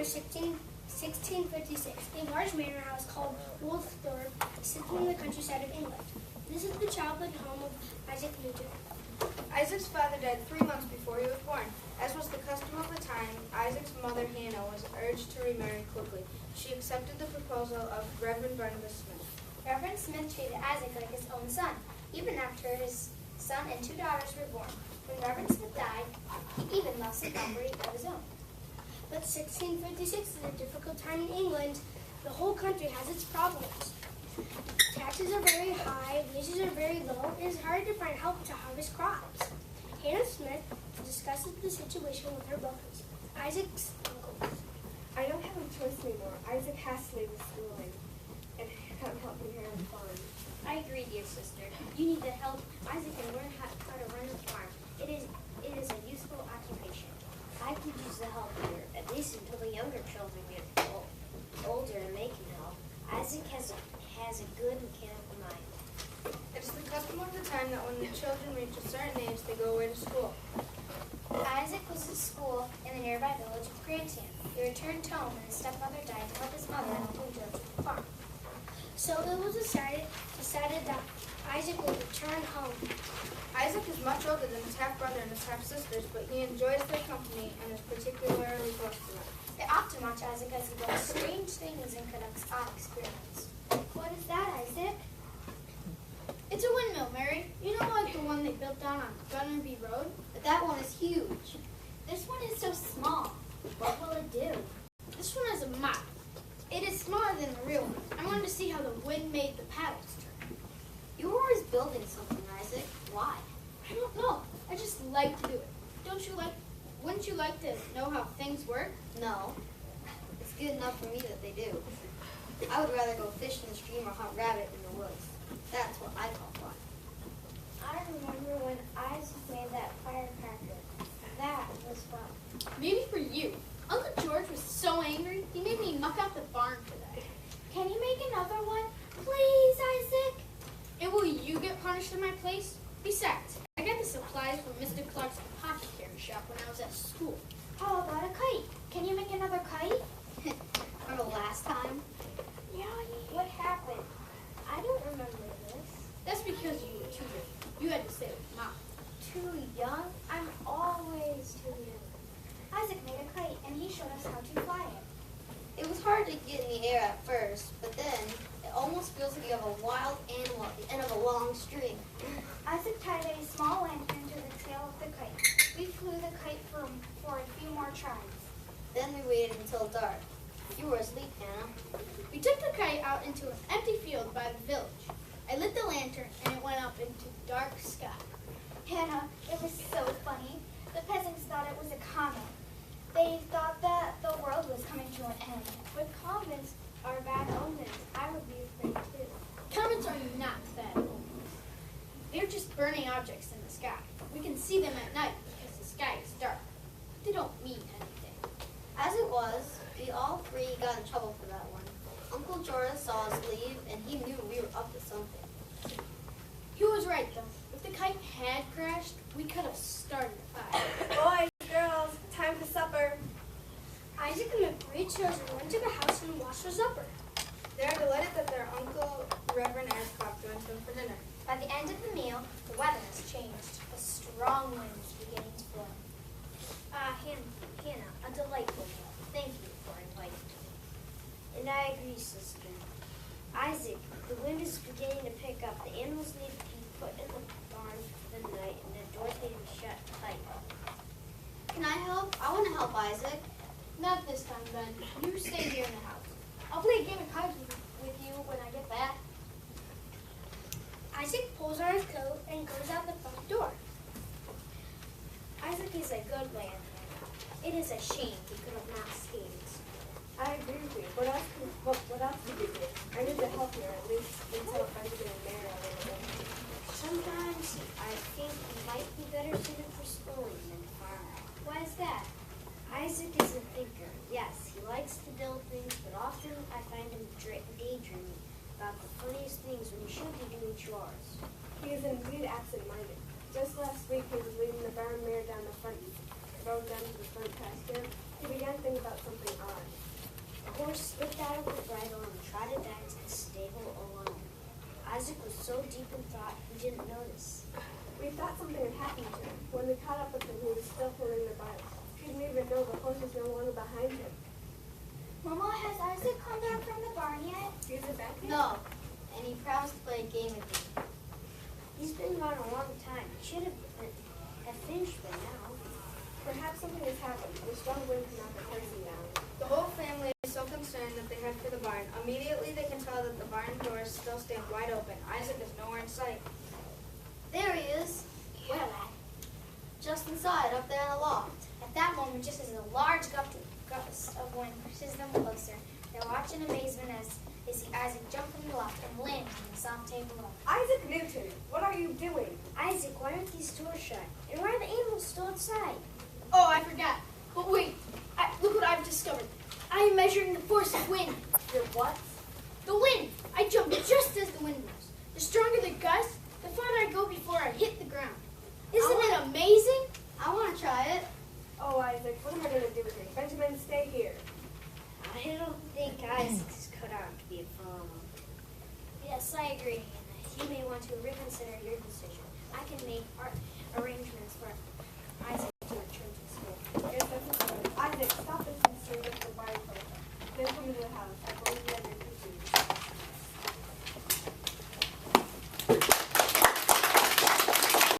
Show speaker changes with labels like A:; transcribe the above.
A: year 1656, a large manor house called Woolsthorpe sits in the countryside of England. This is the childhood home of Isaac Newton.
B: Isaac's father died 3 months before he was born. As was the custom of the time, Isaac's mother Hannah was urged to remarry quickly. She accepted the proposal of Reverend Barnabas Smith.
A: Reverend Smith treated Isaac like his own son, even after his son and 2 daughters were born. When Reverend Smith died, he even lost a property of his own. But 1656 is a difficult time in England. The whole country has its problems. Taxes are very high, wages are very low, it is hard to find help to harvest crops. Hannah Smith discusses the situation with her brothers, Isaac's uncles.
C: I don't have a choice anymore. Isaac has to leave the schooling, and I'm helping her on the farm.
D: I agree, dear sister. You need to help Isaac and learn how to run a farm. It is a useful occupation. I could use the help here, at least until the younger children get older and they can help. Isaac has a good mechanical mind.
B: It is the custom of the time that when the children reach a certain age, they go away to school.
A: Isaac was at school in the nearby village of Grantham. He returned home and his stepmother died to help his mother and Uncle George with the farm. So it was decided that Isaac would return home.
B: Isaac is much older than his half-brother and his half-sisters, but he enjoys their company and is particularly close to them.
A: They often watch Isaac as he does strange things and conducts odd experiments. What is that, Isaac?
E: It's a windmill, Mary. You know, like the one they built down on Gunnerby Road?
D: But that one is huge.
E: This one is so small.
D: What will it do?
E: This one has a mouth. It is smaller than the real one. I wanted to see how the wind made the paddles turn.
D: You were always building something, Isaac. Why?
E: I don't know. I just like to do it. Wouldn't you like to know how things work?
D: No. It's good enough for me that they do. I would rather go fish in the stream or hunt rabbit in the woods. That's what I call fun.
A: I remember when Isaac made that firecracker. That was fun.
E: Maybe for you. Uncle George was so angry, he made me muck out the barn for that.
A: Can you make another one? Please, Isaac?
E: And will you get punished in my place? Besides, I got the supplies from Mr. Clark's apothecary shop when I was at school.
A: How about a kite? Can you make another kite?
D: Remember last time?
A: Yeah, what happened? I don't remember this.
E: That's because you were too young. You had to stay with Mom.
A: Too young? I'm always too young. Isaac made a kite, and he showed us how to fly it.
D: It was hard to get in the air at first, but then it almost feels like you have a wild animal at the end of a long string.
A: Isaac tied a small lantern to the tail of the kite. We flew the kite for a few more tries.
D: Then we waited until dark. You were asleep, Hannah.
E: We took the kite out into an empty field by the village. I lit the lantern, and it went up into dark sky.
A: Hannah, it was so funny. The peasants thought it was a comet. They thought that the world was coming to an end. But comets are bad omens. I would be afraid too.
E: Comets are not bad omens. They're just burning objects in the sky. We can see them at night because the sky is dark. They don't mean anything.
D: As it was, we all three got in trouble for that one. Uncle George saw us leave, and he knew we were up to something.
E: He was right, though. If the kite had crashed, we could have started a fire.
C: Boys, girls, time for supper.
A: Isaac and the 3 children went to the house and washed for supper.
B: They are delighted that their uncle, Reverend Ashcroft, joins them for dinner.
A: By the end of the meal, the weather has changed. A strong wind is beginning to blow.
D: Hannah, a delightful meal. Thank you for inviting me.
F: And I agree, sister. Isaac, the wind is beginning to pick up. The animals need to be put in the barn for the night, and the doors need to be shut tight.
D: Can I help? I want to help Isaac.
E: Not this time, Ben. You stay here in the house. I'll play a game of cards with you when I get back.
A: Isaac pulls on his coat and goes out the front door.
F: Isaac is a good lad. It is a shame he could have not stayed.
C: I agree with you. What else could we do? I need to help here, at least until Isaac and Mary are able to.
F: Sometimes I think he might be better suited for schooling than farming.
A: Why is that?
F: Isaac is a thinker. Yes, he likes to build things, but often I find him daydreaming about the funniest things when he should be doing chores.
C: He is indeed absent-minded. Just last week he was leading the barn mare down the front rode down to the front pasture, he began to think about something odd.
F: The horse slipped out of the bridle and trotted back to the stable alone. Isaac was so deep in thought he didn't notice.
C: We thought something had happened to him. When we caught up with him, he was still holding the bridle. He didn't even know the horse was no longer behind him.
A: Mama, has Isaac come back from the barn yet?
C: Is it back yet?
E: No, and he promised to play a game with me.
F: He's been gone a long time. He should have finished by now.
C: Perhaps something has happened. The strong wind knocked the person down.
B: The whole family is so concerned that they head for the barn. Immediately they can tell that the barn doors still stand wide open. Isaac is nowhere in sight.
E: There he is.
A: Where, lad?
E: Just inside, up there in the loft.
A: At that moment, just as a large gust of wind pushes them closer, they watch in amazement as they see Isaac jump from the loft and land on the soft table below.
C: Isaac Newton, what are you doing?
F: Isaac, why aren't these doors shut? And why are the animals still outside?
E: Oh, I forgot. But wait, look what I've discovered. I am measuring the force of wind.
C: Your what?
E: The wind! I jump just as the wind moves. The stronger the gust, the farther I go before I hit the ground. Isn't it amazing? I want to try it.
C: Oh, Isaac, what am I going to do with you? Benjamin, stay here.
F: I don't think Isaac is cut out to be a farmer.
A: Yes, I agree. You may want to reconsider your decision. I can make arrangements for Isaac